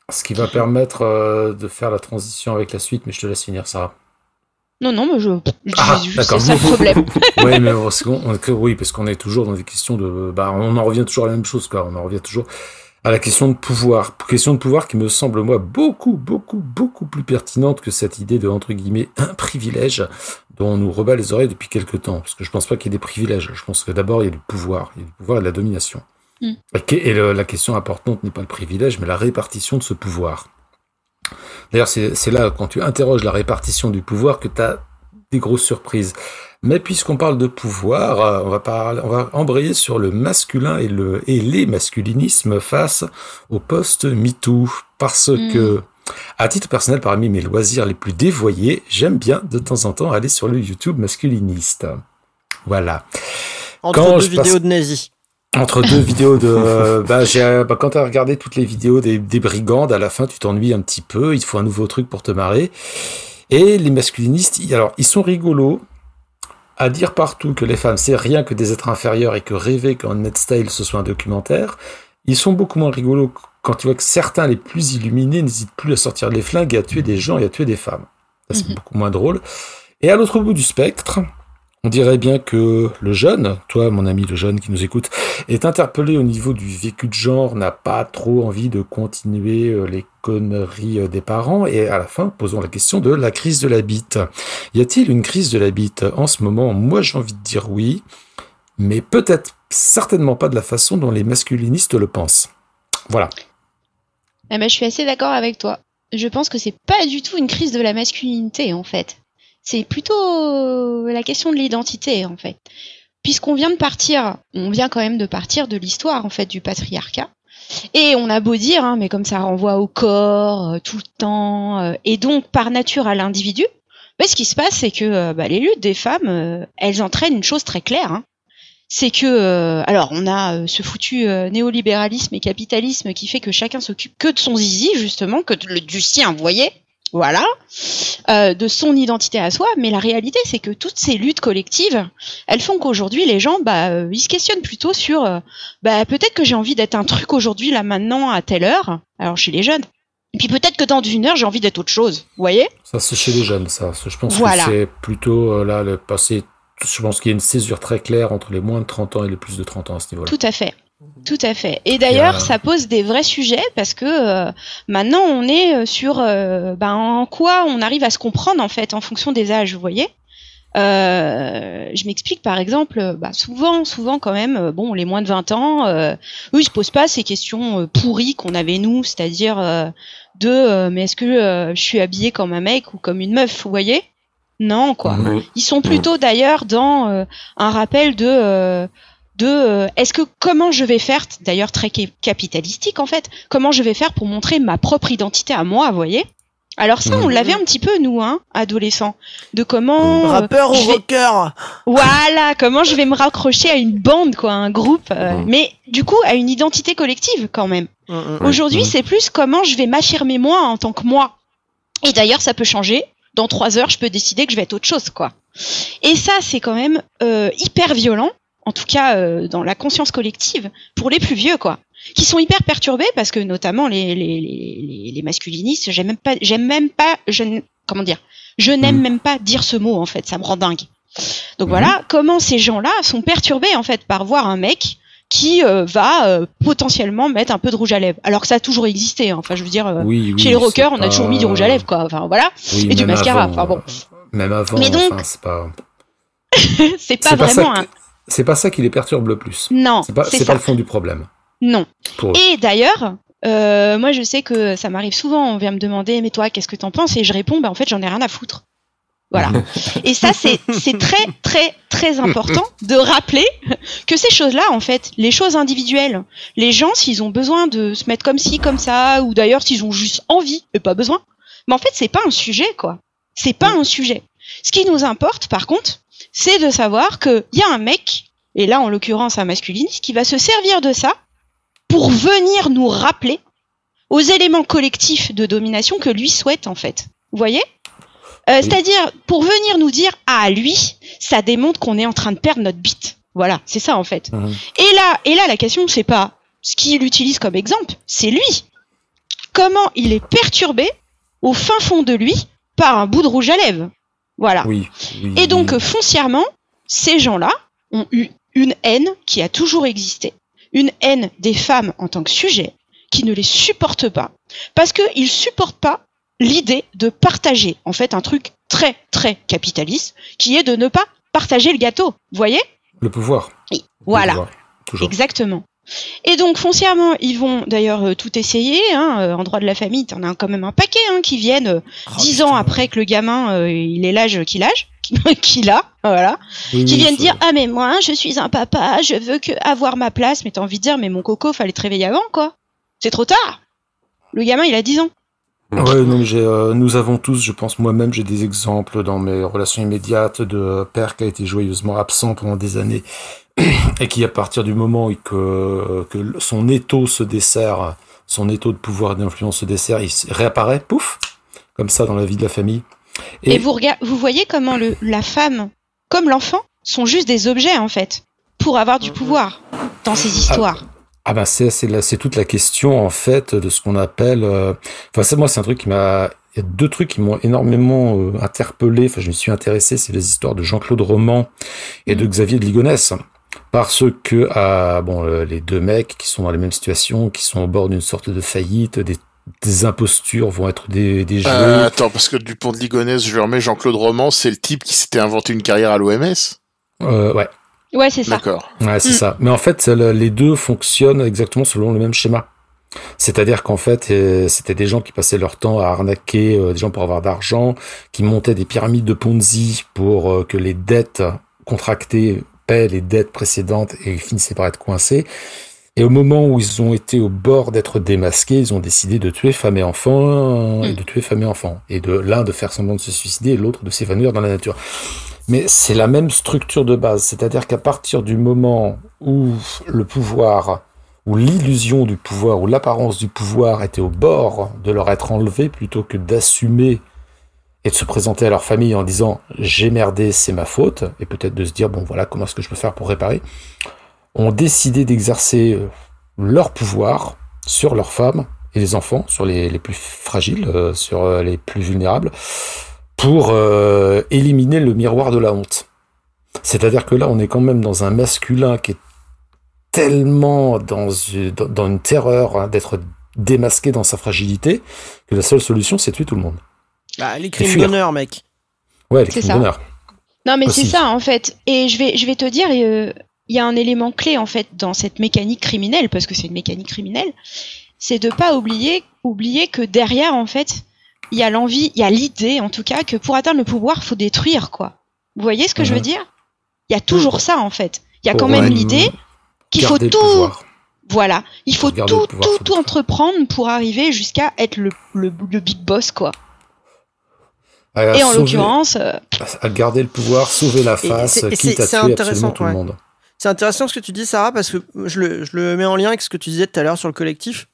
Ce qui va permettre de faire la transition avec la suite, mais je te laisse finir ça. Non, mais je Ah, disais juste, d'accord. c'est ça le problème. Oui, mais oui, parce qu'on est toujours dans des questions de... Bah, on en revient toujours à la même chose, quoi. On en revient toujours à la question de pouvoir. Question de pouvoir qui me semble, moi, beaucoup plus pertinente que cette idée de, entre guillemets, un privilège dont on nous rebat les oreilles depuis quelque temps. Parce que je pense pas qu'il y ait des privilèges. Je pense que d'abord, il y a du pouvoir. Il y a du pouvoir et de la domination. Mm. La question importante n'est pas le privilège, mais la répartition de ce pouvoir. D'ailleurs, c'est là, quand tu interroges la répartition du pouvoir, que tu as des grosses surprises. Mais puisqu'on parle de pouvoir, on va embrayer sur le masculin et les masculinismes face au post-MeToo. Parce que, à titre personnel, parmi mes loisirs les plus dévoyés, j'aime bien de temps en temps aller sur le YouTube masculiniste. Voilà. Entre deux vidéos de nazis. Entre deux vidéos de... quand tu as regardé toutes les vidéos des brigandes, à la fin, tu t'ennuies un petit peu, il te faut un nouveau truc pour te marrer. Et les masculinistes, ils sont rigolos à dire partout que les femmes, c'est rien que des êtres inférieurs et que rêver qu'en Handmaid's Tale, ce soit un documentaire. Ils sont beaucoup moins rigolos quand tu vois que certains, les plus illuminés, n'hésitent plus à sortir les flingues et à tuer des gens et à tuer des femmes. Ça, c'est beaucoup moins drôle. Et à l'autre bout du spectre... On dirait bien que le jeune, toi, mon ami le jeune qui nous écoute, est interpellé au niveau du vécu de genre, n'a pas trop envie de continuer les conneries des parents, et à la fin, posons la question de la crise de la bite. Y a-t-il une crise de la bite en ce moment? Moi, j'ai envie de dire oui, mais peut-être certainement pas de la façon dont les masculinistes le pensent. Voilà. Eh ben, je suis assez d'accord avec toi. Je pense que c'est pas du tout une crise de la masculinité, en fait. C'est plutôt la question de l'identité, en fait. Puisqu'on vient quand même de partir de l'histoire, en fait, du patriarcat. Et on a beau dire, mais comme ça renvoie au corps, tout le temps, et donc par nature à l'individu, ce qui se passe, c'est que les luttes des femmes, elles entraînent une chose très claire. C'est que, alors on a ce foutu néolibéralisme et capitalisme qui fait que chacun s'occupe que de son zizi, justement, que du sien, vous voyez ? Voilà, de son identité à soi, mais la réalité c'est que toutes ces luttes collectives, elles font qu'aujourd'hui les gens, ils se questionnent plutôt sur, peut-être que j'ai envie d'être un truc aujourd'hui, là maintenant, à telle heure, alors chez les jeunes, et puis peut-être que dans une heure j'ai envie d'être autre chose, vous voyez ? Ça c'est chez les jeunes, ça. Je pense que c'est plutôt là le passé. Je pense qu'il y a une césure très claire entre les moins de 30 ans et les plus de 30 ans à ce niveau-là. Tout à fait. Tout à fait. Et d'ailleurs, ça pose des vrais sujets parce que maintenant, on est sur en quoi on arrive à se comprendre en fait en fonction des âges, vous voyez. Je m'explique par exemple, souvent quand même, les moins de 20 ans, eux ils se posent pas ces questions pourries qu'on avait nous, c'est-à-dire mais est-ce que je suis habillée comme un mec ou comme une meuf, vous voyez ? Non, quoi. Ils sont plutôt d'ailleurs dans un rappel de est-ce que comment je vais faire, d'ailleurs très capitalistique en fait, comment je vais faire pour montrer ma propre identité à moi, vous voyez ? Alors ça, on l'avait un petit peu nous, adolescents, de comment rappeur ou rocker. Voilà, comment je vais me raccrocher à une bande, quoi, un groupe, mais du coup à une identité collective quand même. Aujourd'hui, c'est plus comment je vais m'affirmer moi en tant que moi. Et d'ailleurs, ça peut changer. Dans 3 heures, je peux décider que je vais être autre chose, quoi. Et ça, c'est quand même hyper violent. En tout cas dans la conscience collective, pour les plus vieux, quoi, qui sont hyper perturbés parce que notamment les masculinistes, je n'aime même pas dire ce mot en fait, ça me rend dingue. Donc voilà, comment ces gens-là sont perturbés en fait par voir un mec qui va potentiellement mettre un peu de rouge à lèvres, alors que ça a toujours existé. Enfin, je veux dire, chez les rockers, on a toujours mis du rouge à lèvres, quoi. Enfin voilà, et du mascara. Enfin bon. Même avant. Mais donc, c'est pas. c'est pas vraiment. C'est pas ça qui les perturbe le plus. Non, c'est pas le fond du problème. Non. Et d'ailleurs, moi je sais que ça m'arrive souvent, on vient me demander mais toi qu'est-ce que t'en penses, et je réponds en fait j'en ai rien à foutre. Voilà. Et ça c'est très très très important de rappeler que ces choses-là en fait, les choses individuelles, les gens s'ils ont besoin de se mettre comme ci comme ça, ou d'ailleurs s'ils ont juste envie et pas besoin, mais en fait c'est pas un sujet, quoi. C'est pas un sujet. Ce qui nous importe par contre, c'est de savoir qu'il y a un mec, et là en l'occurrence un masculiniste, qui va se servir de ça pour venir nous rappeler aux éléments collectifs de domination que lui souhaite en fait. Vous voyez ? C'est-à-dire pour venir nous dire lui, ça démontre qu'on est en train de perdre notre bite. Voilà, c'est ça en fait. Et là la question c'est pas ce qu'il utilise comme exemple, c'est lui. comment il est perturbé au fin fond de lui par un bout de rouge à lèvres. Voilà. Oui. Et donc, foncièrement, ces gens-là ont eu une haine qui a toujours existé, une haine des femmes en tant que sujet, qui ne les supportent pas, parce qu'ils supportent pas l'idée de partager, en fait, un truc très, très capitaliste, qui est de ne pas partager le gâteau. Vous voyez ? Le pouvoir. Voilà. Le pouvoir, toujours. Exactement. Et donc, foncièrement, ils vont d'ailleurs tout essayer. En droit de la famille, t'en as quand même un paquet qui viennent 10 ans après que le gamin il ait l'âge qu'il a, voilà, qui viennent dire ah mais moi je suis un papa, je veux avoir ma place. Mais t'as envie de dire mais mon coco, fallait te réveiller avant quoi. C'est trop tard. Le gamin il a 10 ans. Ouais, non, nous avons tous, je pense moi-même, j'ai des exemples dans mes relations immédiates de père qui a été joyeusement absent pendant des années et qui, à partir du moment que son étau se dessert, son étau de pouvoir et d'influence se dessert, il réapparaît, pouf, comme ça dans la vie de la famille. Et vous voyez comment la femme, comme l'enfant, sont juste des objets en fait, pour avoir du pouvoir dans ces histoires. Ah ben c'est toute la question en fait de ce qu'on appelle. C'est un truc qui m'a. Il y a deux trucs qui m'ont énormément interpellé. Enfin, je me suis intéressé, c'est les histoires de Jean-Claude Roman et de Xavier de Ligonnès, parce que les deux mecs qui sont dans les mêmes situations, qui sont au bord d'une sorte de faillite, des impostures vont être des jeux. Attends, parce que Dupont de Ligonnès, je le remets, Jean-Claude Roman, c'est le type qui s'était inventé une carrière à l'OMS. Ouais. Ouais, c'est ça. D'accord. Ouais, c'est ça. Mais en fait, les deux fonctionnent exactement selon le même schéma. C'est-à-dire qu'en fait, c'était des gens qui passaient leur temps à arnaquer des gens pour avoir d'argent, qui montaient des pyramides de Ponzi pour que les dettes contractées paient les dettes précédentes et finissaient par être coincés. Et au moment où ils ont été au bord d'être démasqués, ils ont décidé de tuer femmes et enfants, et de l'un de faire semblant de se suicider et l'autre de s'évanouir dans la nature. Mais c'est la même structure de base, c'est-à-dire qu'à partir du moment où le pouvoir, ou l'illusion du pouvoir, ou l'apparence du pouvoir était au bord de leur être enlevé, plutôt que d'assumer et de se présenter à leur famille en disant « j'ai merdé, c'est ma faute », et peut-être de se dire « bon voilà, comment est-ce que je peux faire pour réparer ?» ont décidé d'exercer leur pouvoir sur leurs femmes et les enfants, sur les plus fragiles, sur les plus vulnérables, pour éliminer le miroir de la honte. C'est-à-dire que là, on est quand même dans un masculin qui est tellement dans une terreur d'être démasqué dans sa fragilité que la seule solution, c'est tuer tout le monde. Bah, les crimes d'honneur, mec. Ouais, les crimes d'honneur. Non, mais aussi. c'est ça, en fait. Et je vais te dire, il y a un élément clé, en fait, dans cette mécanique criminelle, parce que c'est une mécanique criminelle, c'est de pas oublier que derrière, en fait, il y a l'envie, il y a l'idée, en tout cas, que pour atteindre le pouvoir, faut détruire, quoi. Vous voyez ce que je veux dire ? Il y a toujours ça, en fait. Il y a quand même l'idée qu'il faut tout... Voilà. Il faut tout entreprendre pour arriver jusqu'à être le big boss, quoi. Et en l'occurrence... À garder le pouvoir, sauver la face, quitte à tuer absolument tout le monde. C'est intéressant ce que tu dis, Sarah, parce que je le mets en lien avec ce que tu disais tout à l'heure sur le collectif,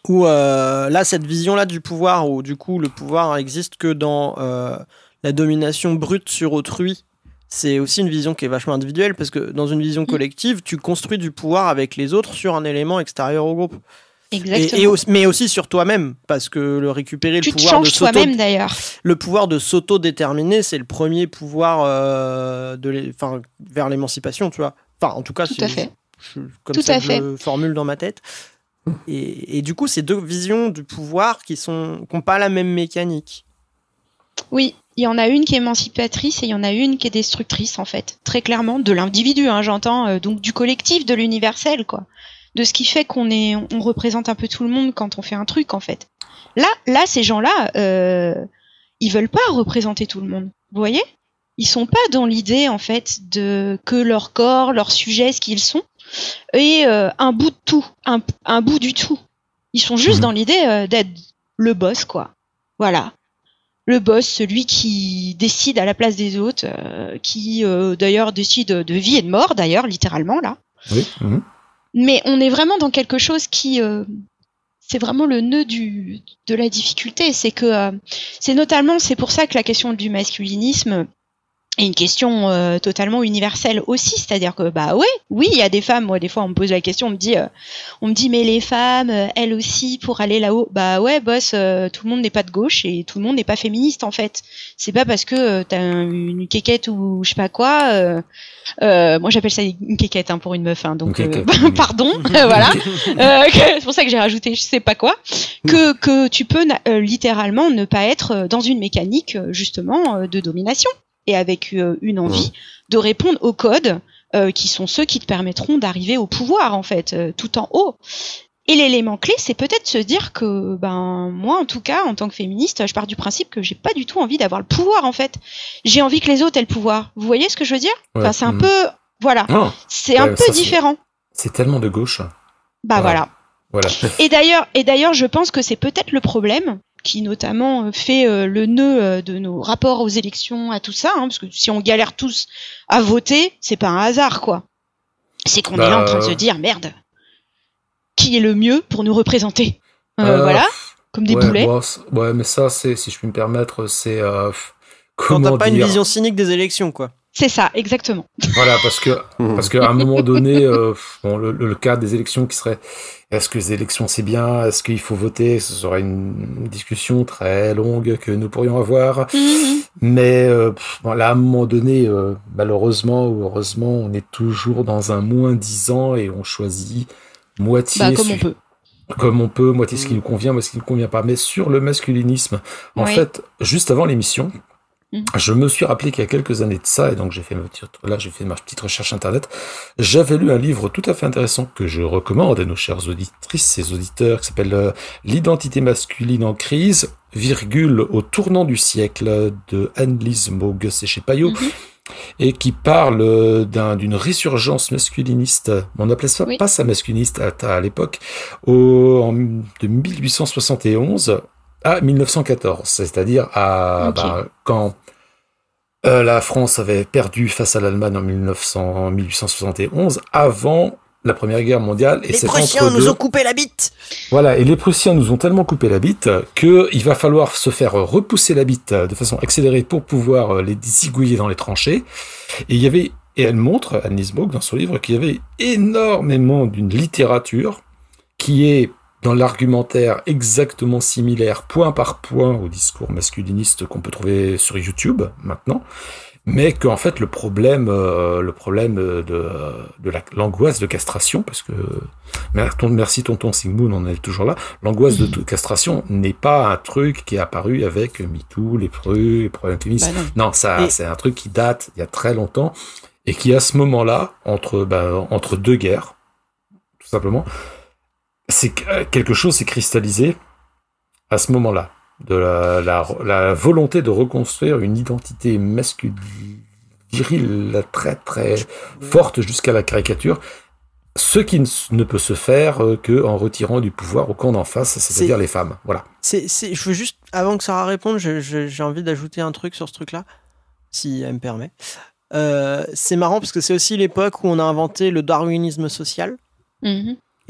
où là, cette vision-là du pouvoir, où du coup, le pouvoir existe que dans la domination brute sur autrui, c'est aussi une vision qui est vachement individuelle, parce que dans une vision collective, tu construis du pouvoir avec les autres sur un élément extérieur au groupe. Exactement. Mais aussi sur toi-même, parce que récupérer le pouvoir de toi-même d'ailleurs. Le pouvoir de s'auto-déterminer, c'est le premier pouvoir vers l'émancipation, tu vois. Enfin, en tout cas, tout à fait. Comme ça, je le formule dans ma tête. Et du coup, c'est deux visions du pouvoir qui n'ont pas la même mécanique. Oui, il y en a une qui est émancipatrice et il y en a une qui est destructrice, en fait. Très clairement, de l'individu, j'entends, donc du collectif, de l'universel, quoi. De ce qui fait qu'on représente un peu tout le monde quand on fait un truc, en fait. Là, ces gens-là, ils veulent pas représenter tout le monde. Vous voyez ? Ils sont pas dans l'idée, en fait, que leur corps, leur sujet, ce qu'ils sont, est un bout de tout, un bout du tout. Ils sont juste dans l'idée d'être le boss, quoi. Voilà. Le boss, celui qui décide à la place des autres, qui d'ailleurs décide de vie et de mort, d'ailleurs, littéralement, là. Oui. Mais on est vraiment dans quelque chose qui... c'est vraiment le nœud de la difficulté. C'est que c'est pour ça que la question du masculinisme, Et une question totalement universelle aussi, c'est-à-dire que oui, il y a des femmes. Moi, des fois, on me pose la question, on me dit, mais les femmes, elles aussi, pour aller là-haut, boss, tout le monde n'est pas de gauche et tout le monde n'est pas féministe en fait. C'est pas parce que t'as une quéquette ou je sais pas quoi. Moi, j'appelle ça une quéquette pour une meuf, donc pardon, voilà. C'est pour ça que j'ai rajouté je sais pas quoi. Que tu peux littéralement ne pas être dans une mécanique justement de domination. Et avec une envie de répondre aux codes qui sont ceux qui te permettront d'arriver au pouvoir, en fait, tout en haut. Et l'élément clé, c'est peut-être se dire que, moi, en tout cas, en tant que féministe, je pars du principe que j'ai pas du tout envie d'avoir le pouvoir, en fait. J'ai envie que les autres aient le pouvoir. Vous voyez ce que je veux dire ? Enfin, c'est un peu... Voilà. C'est un peu différent. C'est tellement de gauche. Voilà. Et d'ailleurs, je pense que c'est peut-être le problème qui notamment fait le nœud de nos rapports aux élections, à tout ça, parce que si on galère tous à voter, c'est pas un hasard, quoi. C'est qu'on est là en train de se dire, merde, qui est le mieux pour nous représenter voilà, comme des boulets. Mais ça, si je puis me permettre, c'est... quand t'as pas une vision cynique des élections, quoi. C'est ça, exactement. Voilà, parce qu'à un moment donné, le cas des élections qui serait, est-ce que les élections c'est bien, est-ce qu'il faut voter, ce serait une discussion très longue que nous pourrions avoir. Mais là, à un moment donné, malheureusement ou heureusement, on est toujours dans un -10 et on choisit moitié comme on peut, moitié ce qui nous convient, moitié ce qui ne nous convient pas. Mais sur le masculinisme, en fait, juste avant l'émission, je me suis rappelé qu'il y a quelques années de ça, et donc j'ai fait ma petite recherche internet, j'avais lu un livre tout à fait intéressant que je recommande à nos chères auditrices et auditeurs, qui s'appelle L'identité masculine en crise, au tournant du siècle, de Anne-Lise Maug, c'est chez Payot, et qui parle d'une résurgence masculiniste. On appelait ça pas ça masculiniste à l'époque, de 1871 à 1914, c'est-à-dire quand la France avait perdu face à l'Allemagne en 1871, avant la Première Guerre mondiale. Et les Prussiens nous ont coupé la bite. Voilà, et les Prussiens nous ont tellement coupé la bite qu'il va falloir se faire repousser la bite de façon accélérée pour pouvoir les zigouiller dans les tranchées. Et elle montre, Anne-Lise Maug, dans son livre, qu'il y avait énormément d'une littérature qui est dans l'argumentaire exactement similaire, point par point, au discours masculiniste qu'on peut trouver sur YouTube maintenant, mais qu'en fait le problème de l'angoisse de castration, parce que merci tonton Sigmund, on est toujours là, l'angoisse de castration n'est pas un truc qui est apparu avec MeToo, les problèmes féministes. Non, c'est un truc qui date il y a très longtemps et qui à ce moment-là, entre deux guerres, tout simplement, c'est quelque chose s'est cristallisé à ce moment-là, de la volonté de reconstruire une identité masculine, virile, très très forte jusqu'à la caricature, ce qui ne peut se faire qu'en retirant du pouvoir au camp d'en face, c'est-à-dire les femmes. Voilà. Je veux juste, avant que Sarah réponde, j'ai envie d'ajouter un truc sur ce truc-là, si elle me permet. C'est marrant parce que c'est aussi l'époque où on a inventé le darwinisme social.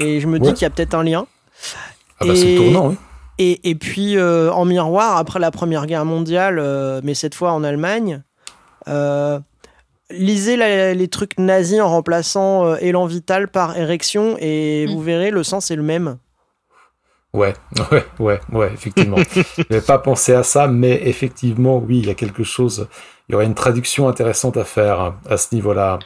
Et je me dis qu'il y a peut-être un lien. C'est le tournant, oui. Et puis, en miroir, après la Première Guerre mondiale, mais cette fois en Allemagne, lisez les trucs nazis en remplaçant élan vital par érection et vous verrez, le sens est le même. Ouais, effectivement. Je n'avais pas pensé à ça, mais effectivement, oui, il y a quelque chose. Il y aurait une traduction intéressante à faire à ce niveau-là.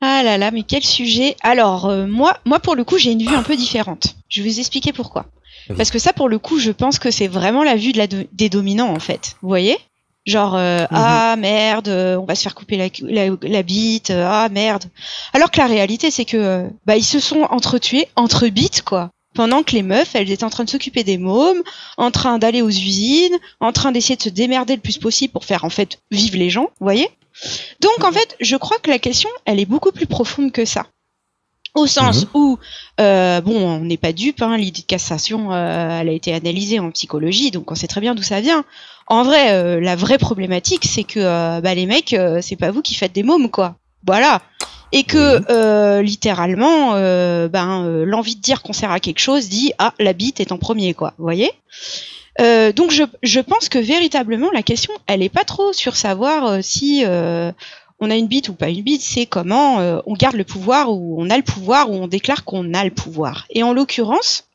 Ah là là, mais quel sujet. Alors, moi, pour le coup, j'ai une vue un peu différente. Je vais vous expliquer pourquoi. Oui. Parce que ça, pour le coup, je pense que c'est vraiment la vue des dominants, en fait. Vous voyez ? Genre, ah merde, on va se faire couper la bite, ah merde. Alors que la réalité, c'est que ils se sont entretués entre bites, quoi. Pendant que les meufs, elles étaient en train de s'occuper des mômes, en train d'aller aux usines, en train d'essayer de se démerder le plus possible pour faire, en fait, vivre les gens, vous voyez ? Donc, en fait, je crois que la question, elle est beaucoup plus profonde que ça. Au sens où, on n'est pas dupe, l'idée de castration, elle a été analysée en psychologie, donc on sait très bien d'où ça vient. En vrai, la vraie problématique, c'est que les mecs, c'est pas vous qui faites des mômes, quoi. Voilà. et que littéralement, l'envie de dire qu'on sert à quelque chose dit la bite est en premier, quoi. Vous voyez. Donc je pense que véritablement la question, elle est pas trop sur savoir si on a une bite ou pas une bite, c'est comment on garde le pouvoir ou on a le pouvoir ou on déclare qu'on a le pouvoir. Et en l'occurrence,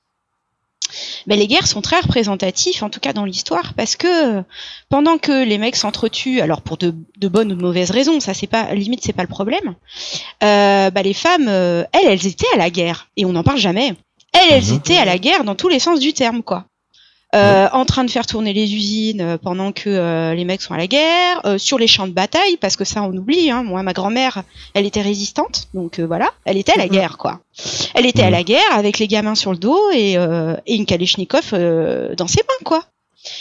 les guerres sont très représentatifs, en tout cas dans l'histoire, parce que pendant que les mecs s'entretuent, alors pour de bonnes ou de mauvaises raisons, ça c'est pas, limite c'est pas le problème, les femmes, elles étaient à la guerre, et on n'en parle jamais. Elles étaient à la guerre dans tous les sens du terme, quoi. En train de faire tourner les usines pendant que les mecs sont à la guerre, sur les champs de bataille, parce que ça on oublie, hein. Moi ma grand-mère elle était résistante, donc voilà, elle était à la guerre, quoi. Elle était à la guerre avec les gamins sur le dos et une Kalachnikov dans ses mains, quoi.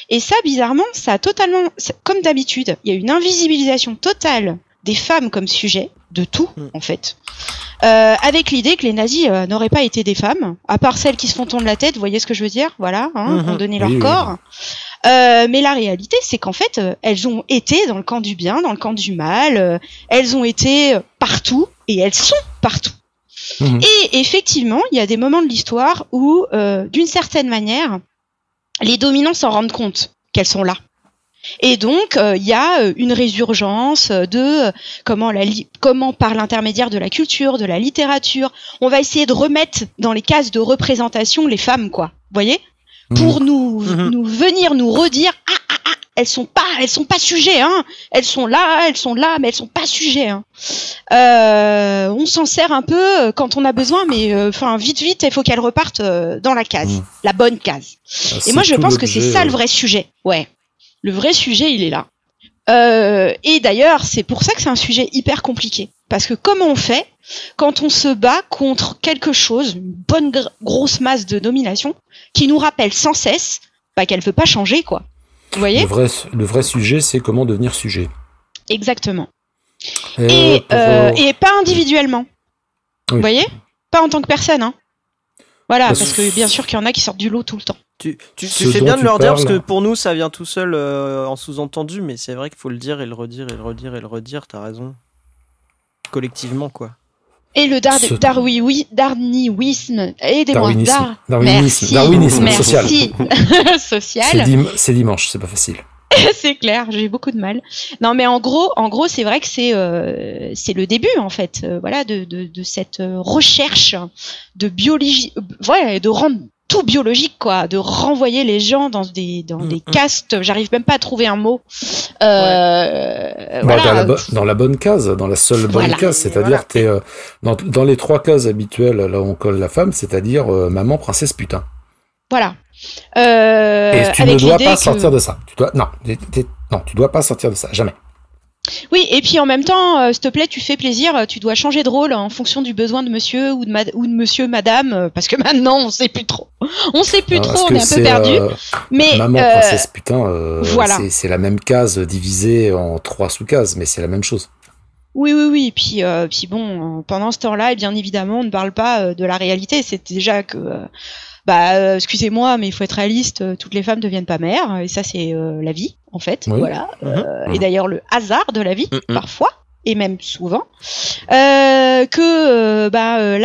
Et ça bizarrement, ça a totalement, comme d'habitude, il y a une invisibilisation totale des femmes comme sujet de tout en fait. Avec l'idée que les nazis n'auraient pas été des femmes, à part celles qui se font tondre la tête, vous voyez ce que je veux dire, voilà, ont donné leur corps. Mais la réalité, c'est qu'en fait, elles ont été dans le camp du bien, dans le camp du mal, elles ont été partout, et elles sont partout. Et effectivement, il y a des moments de l'histoire où, d'une certaine manière, les dominants s'en rendent compte qu'elles sont là. Et donc, il y a une résurgence de comment par l'intermédiaire de la culture, de la littérature, on va essayer de remettre dans les cases de représentation les femmes, quoi. Vous voyez, pour nous venir nous redire elles sont pas sujets, hein. Elles sont là, mais elles sont pas sujets, hein. On s'en sert un peu quand on a besoin, mais vite, il faut qu'elles repartent dans la case, la bonne case. Et moi, je pense que c'est ça le vrai sujet. Ouais. Le vrai sujet, il est là. Et d'ailleurs, c'est pour ça que c'est un sujet hyper compliqué. Parce que comment on fait quand on se bat contre quelque chose, une bonne grosse masse de domination, qui nous rappelle sans cesse qu'elle ne veut pas changer, quoi. Vous voyez ? Le vrai sujet, c'est comment devenir sujet. Exactement. Et pas individuellement. Oui. Vous voyez ? Pas en tant que personne, hein. Voilà, parce que bien sûr qu'il y en a qui sortent du lot tout le temps. Tu fais bien de leur dire, parce que pour nous, ça vient tout seul en sous-entendu, mais c'est vrai qu'il faut le dire et le redire et le redire et le redire, t'as raison. Collectivement, quoi. Et le darwinisme, aidez-moi. Darwinisme social. Social. C'est dimanche, c'est pas facile. C'est clair, j'ai beaucoup de mal. Non, mais en gros, c'est vrai que c'est le début en fait, de cette recherche de biologie, de rendre tout biologique, quoi, de renvoyer les gens dans des castes. J'arrive même pas à trouver un mot. Dans la bonne case, dans la seule bonne case, c'est-à-dire t'es dans les 3 cases habituelles là où on colle la femme, c'est-à-dire maman, princesse, putain. Voilà. Et tu ne dois pas sortir de ça. Tu dois pas sortir de ça, jamais. Oui, et puis en même temps, s'il te plaît, tu fais plaisir, tu dois changer de rôle en fonction du besoin de monsieur ou de monsieur, madame, parce que maintenant, on sait plus trop. On est un peu perdu. Mais maman, princesse, putain, voilà. C'est la même case divisée en 3 sous-cases, mais c'est la même chose. Oui. Puis bon, pendant ce temps-là, bien évidemment, on ne parle pas de la réalité. C'est déjà que... excusez-moi, mais il faut être réaliste, toutes les femmes ne deviennent pas mères, et ça c'est la vie, en fait, voilà. Et d'ailleurs le hasard de la vie, parfois, et même souvent, la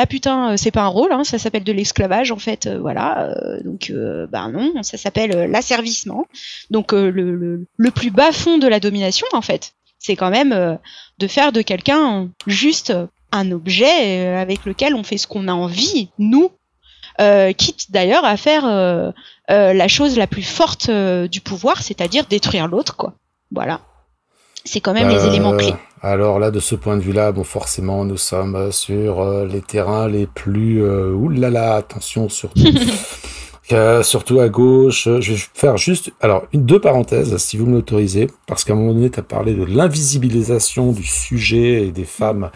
putain, c'est pas un rôle, hein, ça s'appelle de l'esclavage, en fait, voilà. Donc, non, ça s'appelle l'asservissement. Donc, le plus bas fond de la domination, en fait, c'est quand même de faire de quelqu'un juste un objet avec lequel on fait ce qu'on a envie, nous, quitte d'ailleurs à faire la chose la plus forte du pouvoir, c'est-à-dire détruire l'autre, quoi. Voilà. C'est quand même les éléments clés. Alors là, de ce point de vue-là, bon, forcément, nous sommes sur les terrains les plus... oulala, attention, surtout... surtout à gauche. Je vais faire juste... Alors, 2 parenthèses, si vous me l'autorisez, parce qu'à un moment donné, tu as parlé de l'invisibilisation du sujet et des femmes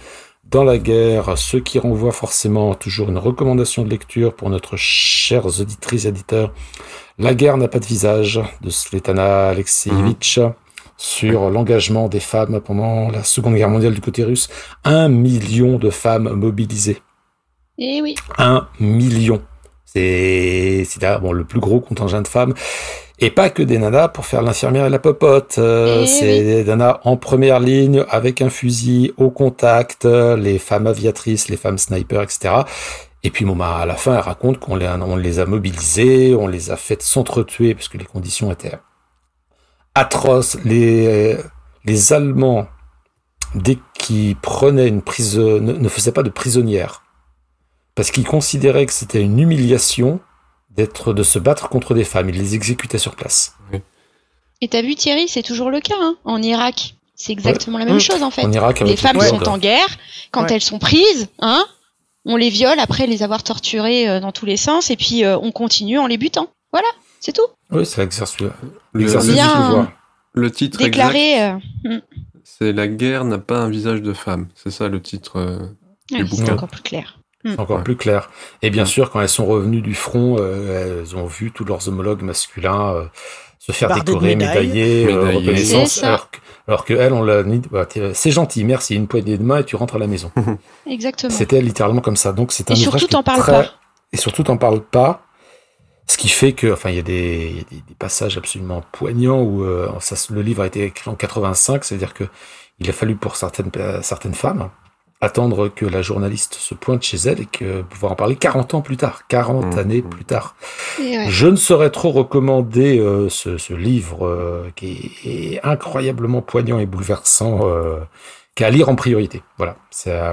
dans la guerre, ce qui renvoie forcément toujours une recommandation de lecture pour notre chères auditrices et éditeurs. La guerre n'a pas de visage, de Svetlana Alexievitch, sur l'engagement des femmes pendant la Seconde Guerre mondiale du côté russe. 1 million de femmes mobilisées. Eh oui. 1 million. C'est bon, le plus gros contingent de femmes. Et pas que des nanas pour faire l'infirmière et la popote. C'est des nanas en première ligne avec un fusil au contact, les femmes aviatrices, les femmes snipers, etc. Et puis à la fin, elle raconte qu'on les a mobilisées, on les a fait s'entretuer parce que les conditions étaient atroces. Les Allemands, dès qu'ils prenaient une ne faisaient pas de prisonnières parce qu'ils considéraient que c'était une humiliation de se battre contre des femmes. Ils les exécutaient sur place. Oui. Et t'as vu, Thierry, c'est toujours le cas, hein, en Irak. C'est exactement la même chose, en fait. En Irak, les femmes sont en guerre. Quand elles sont prises, hein, on les viole après les avoir torturées dans tous les sens, et puis on continue en les butant. Voilà, c'est tout. Oui, c'est l'exercice du pouvoir. Le titre déclaré, c'est « La guerre n'a pas un visage de femme ». C'est ça le titre du bouquin. C'est encore plus clair. C'est encore plus clair. Et bien sûr, quand elles sont revenues du front, elles ont vu tous leurs homologues masculins se faire décorer, médailler, reconnaissance. Alors que elles, on l'a dit, c'est gentil, merci, une poignée de main et tu rentres à la maison. Exactement. C'était littéralement comme ça. Donc c'est un ouvrage surtout, t'en parles pas. Et surtout, t'en parles pas. Ce qui fait que, il y a des passages absolument poignants où le livre a été écrit en 85, c'est-à-dire que il a fallu pour certaines femmes attendre que la journaliste se pointe chez elle et que pouvoir en parler 40 ans plus tard, 40 années plus tard. Je ne saurais trop recommander ce livre qui est incroyablement poignant et bouleversant, qu'à lire en priorité. Voilà.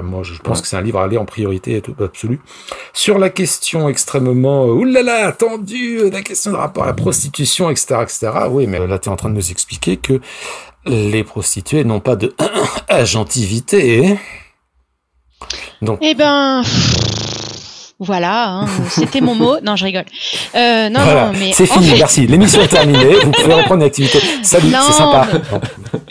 Moi, je pense que c'est un livre à lire en priorité absolue. Sur la question extrêmement, oulala, tendue, la question de rapport à la prostitution, etc., etc. Oui, mais là, tu es en train de nous expliquer que les prostituées n'ont pas de agentivité. Donc. Eh ben, voilà, hein, c'était mon mot. Non, je rigole. Non, mais c'est fini, merci. L'émission est terminée. Vous pouvez reprendre l'activité. Salut, c'est sympa.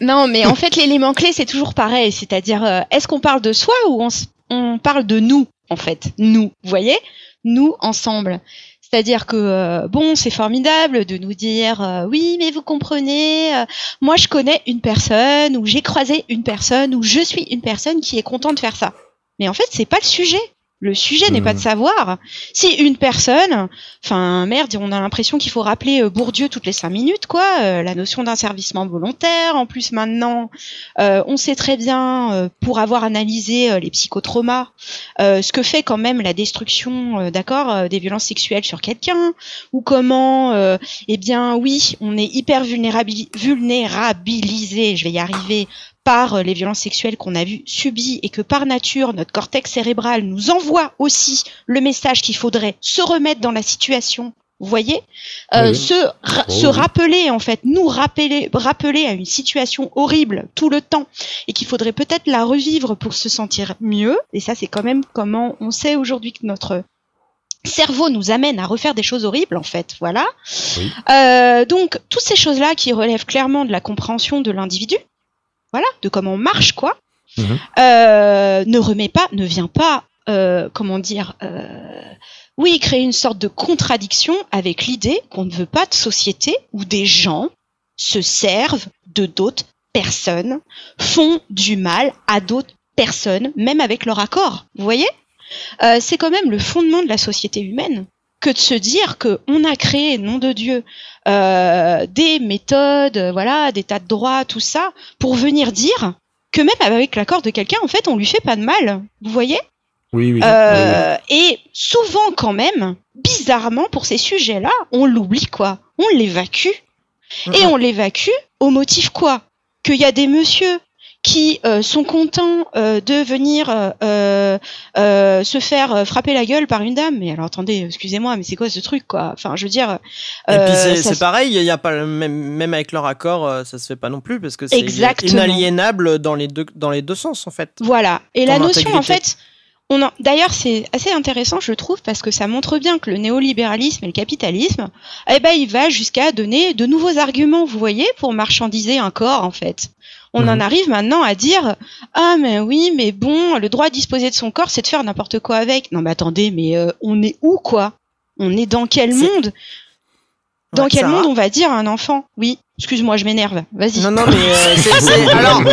Non, mais en fait, l'élément clé, c'est toujours pareil. C'est-à-dire, est-ce qu'on parle de soi ou on parle de nous, en fait, nous, vous voyez, nous ensemble. C'est-à-dire que, c'est formidable de nous dire oui, mais vous comprenez, moi je connais une personne, ou j'ai croisé une personne, ou je suis une personne qui est contente de faire ça. Mais en fait, c'est pas le sujet. Le sujet n'est pas de savoir si une personne, on a l'impression qu'il faut rappeler Bourdieu toutes les 5 minutes, quoi, la notion d'inservissement volontaire. En plus, maintenant, on sait très bien, pour avoir analysé les psychotraumas, ce que fait quand même la destruction, des violences sexuelles sur quelqu'un, ou comment, on est hyper vulnérabilisé, je vais y arriver, par les violences sexuelles qu'on a subies et que par nature, notre cortex cérébral nous envoie aussi le message qu'il faudrait se remettre dans la situation, vous voyez, se rappeler, en fait, nous rappeler à une situation horrible tout le temps et qu'il faudrait peut-être la revivre pour se sentir mieux. Et ça, c'est quand même comment on sait aujourd'hui que notre cerveau nous amène à refaire des choses horribles, en fait, voilà. Oui. Donc, toutes ces choses-là qui relèvent clairement de la compréhension de l'individu, voilà, de comment on marche, quoi, ne vient pas, créer une sorte de contradiction avec l'idée qu'on ne veut pas de société où des gens se servent de d'autres personnes, font du mal à d'autres personnes, même avec leur accord, vous voyez ? C'est quand même le fondement de la société humaine que de se dire qu'on a créé, nom de Dieu, des méthodes, des tas de droits, tout ça, pour venir dire que même avec l'accord de quelqu'un, en fait, on lui fait pas de mal. Vous voyez ? Oui. Et souvent, quand même, bizarrement, pour ces sujets-là, on l'oublie, quoi. On l'évacue. Et on l'évacue au motif, quoi ? Qu'il y a des messieurs qui sont contents de venir se faire frapper la gueule par une dame. Mais alors attendez, excusez-moi, mais c'est quoi ce truc, quoi ? Enfin, je veux dire. Et puis c'est pareil, il y a pas même avec leur accord, ça se fait pas non plus parce que c'est inaliénable dans les deux sens, en fait. Voilà. Et la notion, en fait. D'ailleurs, c'est assez intéressant, je trouve, parce que ça montre bien que le néolibéralisme et le capitalisme, il va jusqu'à donner de nouveaux arguments, vous voyez, pour marchandiser un corps, en fait. On en arrive maintenant à dire « Ah, mais oui, mais bon, le droit à disposer de son corps, c'est de faire n'importe quoi avec. » Non, mais attendez, mais on est où, quoi ? On est dans quel monde ? Dans quel monde on va dire à un enfant ? Oui, Excuse-moi, je m'énerve. Vas-y. Non, mais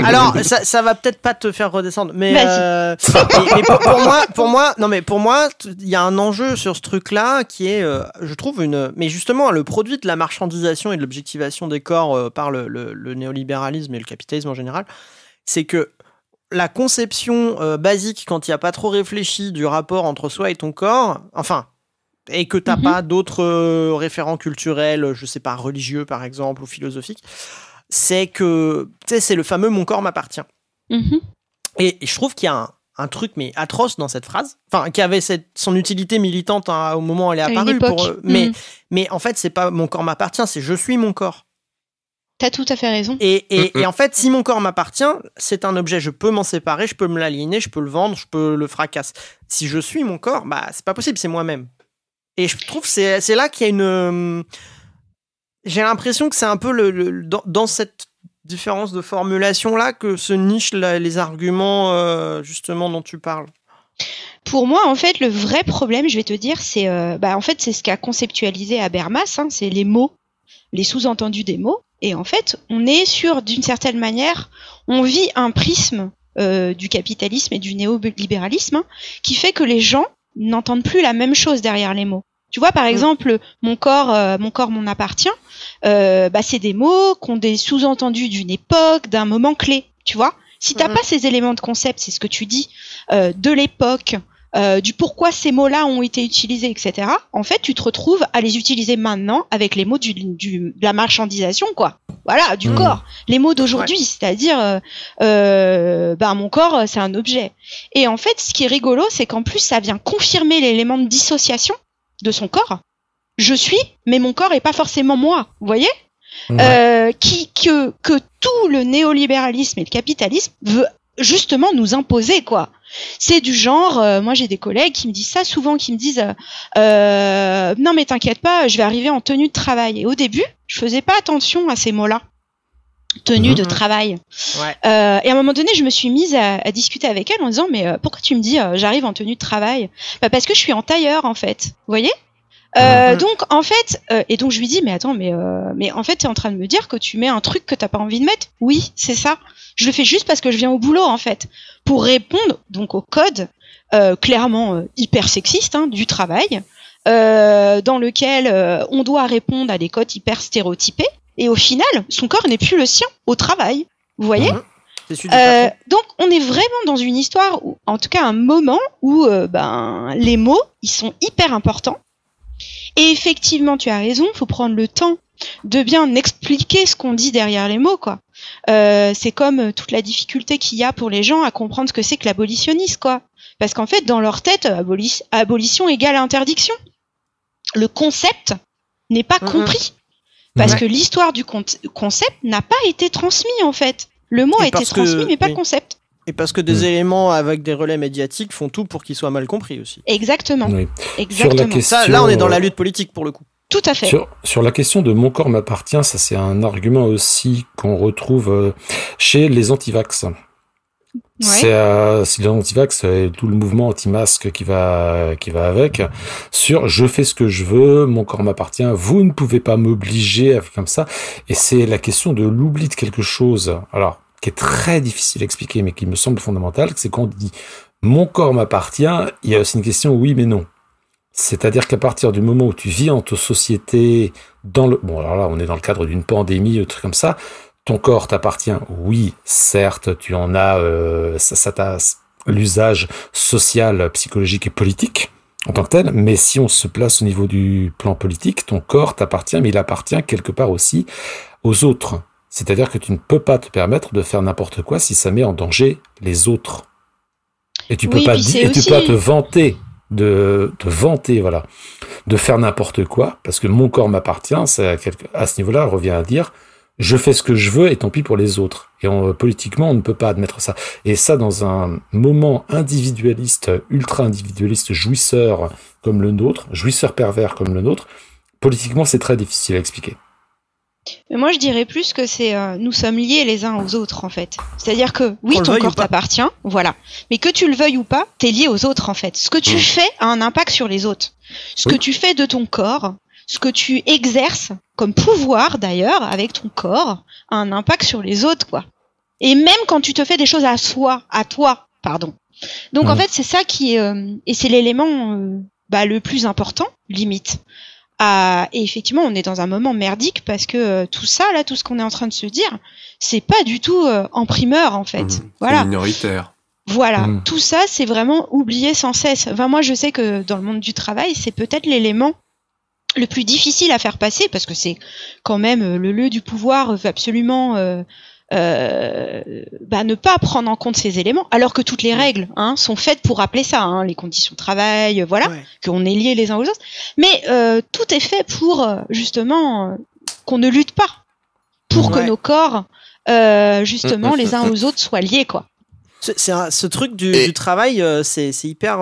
alors, ça va peut-être pas te faire redescendre, mais, mais pour moi, il y a un enjeu sur ce truc-là qui est, je trouve mais justement, le produit de la marchandisation et de l'objectivation des corps par le néolibéralisme et le capitalisme en général, c'est que la conception basique, quand il n'y a pas trop réfléchi du rapport entre soi et ton corps, et que t'as pas d'autres référents culturels, je sais pas, religieux par exemple, ou philosophiques, c'est que, tu sais, c'est le fameux « mon corps m'appartient ». Et je trouve qu'il y a un truc mais atroce dans cette phrase, qui avait son utilité militante au moment où elle est apparue, mais en fait, c'est pas « mon corps m'appartient », c'est « je suis mon corps ». T'as tout à fait raison. Et en fait, si mon corps m'appartient, c'est un objet, je peux m'en séparer, je peux me l'aliéner, je peux le vendre, je peux le fracasser. Si je suis mon corps, c'est pas possible, c'est moi-même. Et je trouve que c'est là qu'il y a une... J'ai l'impression que c'est un peu dans cette différence de formulation-là que se nichent les arguments justement dont tu parles. Pour moi, en fait, le vrai problème, je vais te dire, c'est en fait, c'est ce qu'a conceptualisé Habermas, c'est les mots, les sous-entendus des mots. Et en fait, on est sur, d'une certaine manière, on vit un prisme du capitalisme et du néolibéralisme qui fait que les gens n'entendent plus la même chose derrière les mots. Tu vois, par exemple, mon corps m'en appartient, c'est des mots qui ont des sous-entendus d'une époque, d'un moment clé, tu vois. Si t'as pas ces éléments de concept, c'est ce que tu dis, de l'époque, du pourquoi ces mots-là ont été utilisés, etc., en fait, tu te retrouves à les utiliser maintenant avec les mots de la marchandisation, quoi. Voilà, du corps. Les mots d'aujourd'hui, c'est-à-dire, mon corps, c'est un objet. Et en fait, ce qui est rigolo, c'est qu'en plus, ça vient confirmer l'élément de dissociation de son corps. Je suis, mais mon corps est pas forcément moi. Vous voyez ? Que tout le néolibéralisme et le capitalisme veut justement nous imposer, quoi. C'est du genre, moi j'ai des collègues qui me disent ça souvent, qui me disent non mais t'inquiète pas, je vais arriver en tenue de travail. Et au début, je faisais pas attention à ces mots-là, tenue de travail. Et à un moment donné, je me suis mise à discuter avec elle en disant mais pourquoi tu me dis j'arrive en tenue de travail ? Parce que je suis en tailleur en fait, vous voyez ? Donc en fait, et donc je lui dis mais attends mais en fait t'es en train de me dire que tu mets un truc que t'as pas envie de mettre ? Oui, c'est ça. Je le fais juste parce que je viens au boulot en fait, pour répondre donc au code clairement hyper sexiste du travail, dans lequel on doit répondre à des codes hyper stéréotypés. Et au final, son corps n'est plus le sien au travail. Vous voyez ? Donc on est vraiment dans une histoire, où, en tout cas un moment où les mots ils sont hyper importants. Et effectivement, tu as raison, faut prendre le temps de bien expliquer ce qu'on dit derrière les mots, quoi. C'est comme toute la difficulté qu'il y a pour les gens à comprendre ce que c'est que l'abolitionnisme, quoi. Parce qu'en fait, dans leur tête, abolition égale interdiction. Le concept n'est pas compris. Parce que l'histoire du concept n'a pas été transmis, en fait. Le mot a été transmis, mais pas le concept. Et parce que des éléments avec des relais médiatiques font tout pour qu'ils soient mal compris aussi. Exactement. Oui. Exactement. Sur la question, ça, là, on est dans la lutte politique pour le coup. Tout à fait. Sur la question de mon corps m'appartient, ça c'est un argument aussi qu'on retrouve chez les antivax. C'est les antivax et tout le mouvement anti-masque qui va avec, sur je fais ce que je veux, mon corps m'appartient, vous ne pouvez pas m'obliger à faire comme ça. Et c'est la question de l'oubli de quelque chose. Alors, qui est très difficile à expliquer, mais qui me semble fondamental, c'est quand on dit mon corps m'appartient, il y a aussi une question oui mais non. C'est-à-dire qu'à partir du moment où tu vis en ta société, bon alors là on est dans le cadre d'une pandémie, un truc comme ça, ton corps t'appartient, oui, certes, tu en as, ça t'a l'usage social, psychologique et politique en tant que tel, mais si on se place au niveau du plan politique, ton corps t'appartient, mais il appartient quelque part aussi aux autres. C'est-à-dire que tu ne peux pas te permettre de faire n'importe quoi si ça met en danger les autres. Et tu peux pas te vanter de faire n'importe quoi, parce que mon corps m'appartient, à ce niveau-là, on revient à dire je fais ce que je veux et tant pis pour les autres. Et politiquement, on ne peut pas admettre ça. Et ça, dans un moment individualiste, ultra-individualiste, jouisseur comme le nôtre, jouisseur pervers comme le nôtre, politiquement, c'est très difficile à expliquer. Mais moi, je dirais plus que c'est nous sommes liés les uns aux autres, en fait. C'est-à-dire que, oui, ton corps t'appartient, voilà. Mais que tu le veuilles ou pas, t'es lié aux autres, en fait. Ce que tu fais a un impact sur les autres. Ce que tu fais de ton corps, ce que tu exerces comme pouvoir d'ailleurs avec ton corps a un impact sur les autres, quoi. Et même quand tu te fais des choses à toi, pardon. Donc en fait, c'est ça qui est, et c'est l'élément le plus important, limite. Et effectivement, on est dans un moment merdique parce que tout ça, là, tout ce qu'on est en train de se dire, c'est pas du tout en primeur, en fait. Voilà. C'est minoritaire. Voilà. Tout ça, c'est vraiment oublié sans cesse. Enfin, moi, je sais que dans le monde du travail, c'est peut-être l'élément le plus difficile à faire passer parce que c'est quand même le lieu du pouvoir veut absolument ne pas prendre en compte ces éléments, alors que toutes les règles sont faites pour rappeler ça, les conditions de travail, qu'on est liés les uns aux autres. Mais tout est fait pour justement qu'on ne lutte pas, pour que nos corps justement les uns aux autres soient liés, quoi. Ce truc du travail, c'est hyper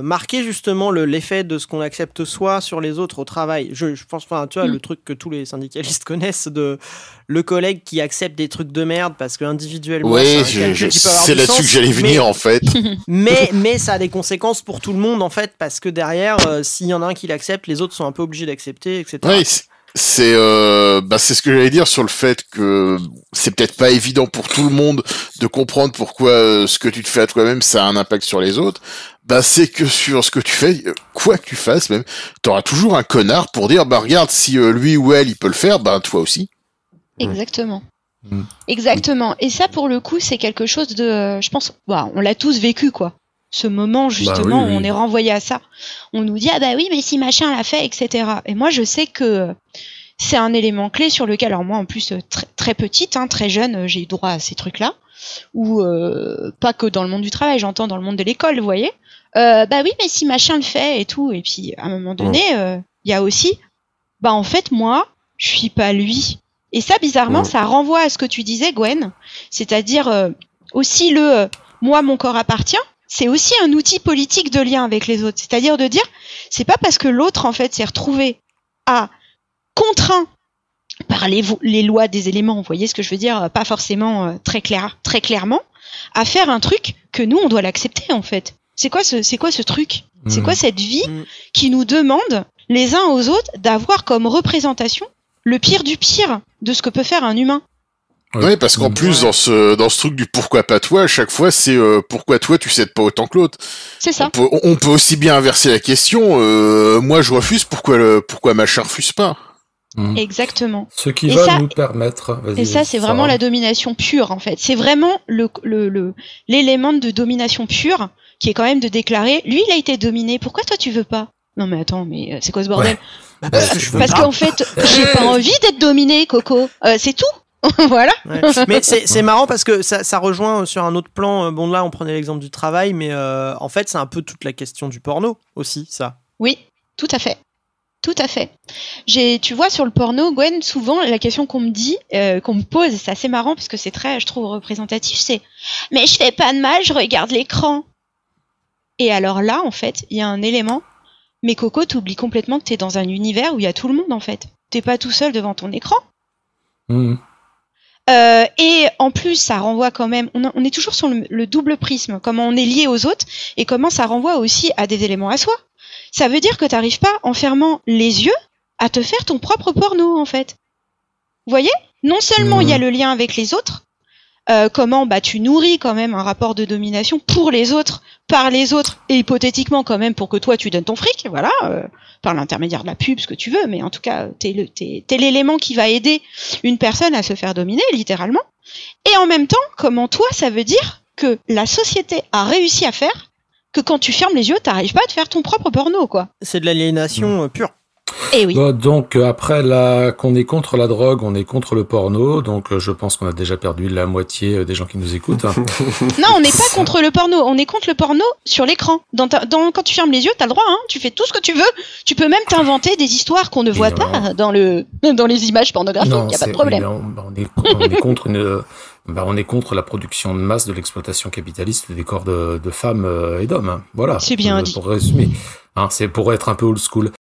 marqué justement l'effet de ce qu'on accepte soi sur les autres au travail. Je pense, tu vois, le truc que tous les syndicalistes connaissent de le collègue qui accepte des trucs de merde parce que individuellement c'est là-dessus que j'allais venir en fait. mais ça a des conséquences pour tout le monde en fait parce que derrière, s'il y en a un qui l'accepte, les autres sont un peu obligés d'accepter, etc. Oui, c'est ce que j'allais dire sur le fait que c'est peut-être pas évident pour tout le monde de comprendre pourquoi ce que tu te fais à toi-même ça a un impact sur les autres. C'est que sur ce que tu fais, quoi que tu fasses même, t'auras toujours un connard pour dire regarde si lui ou elle il peut le faire, toi aussi. Exactement. Exactement. Et ça pour le coup c'est quelque chose de, je pense, on l'a tous vécu, quoi. Ce moment justement où on est renvoyé à ça. On nous dit oui mais si machin l'a fait, etc. Et moi je sais que c'est un élément clé sur lequel, alors moi en plus très petite, très jeune, j'ai eu droit à ces trucs-là, ou pas que dans le monde du travail, j'entends dans le monde de l'école, vous voyez. Oui mais si machin le fait et tout, et puis à un moment donné, il y a aussi, en fait moi je suis pas lui. Et ça bizarrement ça renvoie à ce que tu disais Gwen, c'est-à-dire aussi moi mon corps appartient. C'est aussi un outil politique de lien avec les autres. C'est-à-dire de dire, c'est pas parce que l'autre, en fait, s'est retrouvé contraint par les lois des éléments, vous voyez ce que je veux dire, pas forcément très clairement, à faire un truc que nous, on doit l'accepter, en fait. C'est quoi ce truc? C'est quoi cette vie qui nous demande, les uns aux autres, d'avoir comme représentation le pire du pire de ce que peut faire un humain? Oui, parce qu'en plus, dans ce truc du pourquoi pas toi, à chaque fois, c'est pourquoi toi, tu cèdes pas autant que l'autre. C'est ça. On peut aussi bien inverser la question. Moi, je refuse, pourquoi machin refuse pas? Exactement. Ce qui va nous permettre. Et ça, c'est vraiment la domination pure, en fait. C'est vraiment l'élément de domination pure qui est quand même de déclarer, lui, il a été dominé, pourquoi toi, tu veux pas? Non, mais attends, mais c'est quoi ce bordel? Parce qu'en fait, j'ai pas envie d'être dominé, Coco. C'est tout. Voilà. Mais c'est marrant parce que ça rejoint sur un autre plan. Là, on prenait l'exemple du travail, mais en fait, c'est un peu toute la question du porno aussi, ça. Oui, tout à fait. Tout à fait. Tu vois, sur le porno, Gwen, souvent, la question qu'on me dit, qu'on me pose, c'est assez marrant parce que c'est très, je trouve, représentatif, c'est « Mais je fais pas de mal, je regarde l'écran. » Et alors là, en fait, il y a un élément. Mais Coco, t'oublies complètement que t'es dans un univers où il y a tout le monde, en fait. T'es pas tout seul devant ton écran. Et en plus, ça renvoie quand même, on est toujours sur le double prisme, comment on est lié aux autres et comment ça renvoie aussi à des éléments à soi. Ça veut dire que t'arrives pas, en fermant les yeux, à te faire ton propre porno, en fait. Vous voyez? Non seulement il y a le lien avec les autres, comment tu nourris quand même un rapport de domination pour les autres, par les autres, et hypothétiquement quand même pour que toi tu donnes ton fric, voilà, par l'intermédiaire de la pub, ce que tu veux, mais en tout cas t'es l'élément qui va aider une personne à se faire dominer, littéralement. Et en même temps, comment toi ça veut dire que la société a réussi à faire que quand tu fermes les yeux, t'arrives pas à te faire ton propre porno, quoi. C'est de l'aliénation pure. Et oui. Donc après qu'on est contre la drogue, on est contre le porno, donc je pense qu'on a déjà perdu la moitié des gens qui nous écoutent. Non, on n'est pas contre le porno, on est contre le porno sur l'écran. Quand tu fermes les yeux, t'as le droit, tu fais tout ce que tu veux. Tu peux même t'inventer des histoires qu'on ne voit pas dans les images pornographiques, il n'y a pas de problème. On est contre la production de masse de l'exploitation capitaliste des corps de femmes et d'hommes. Voilà. C'est bien dit. Pour résumer. C'est pour être un peu old school.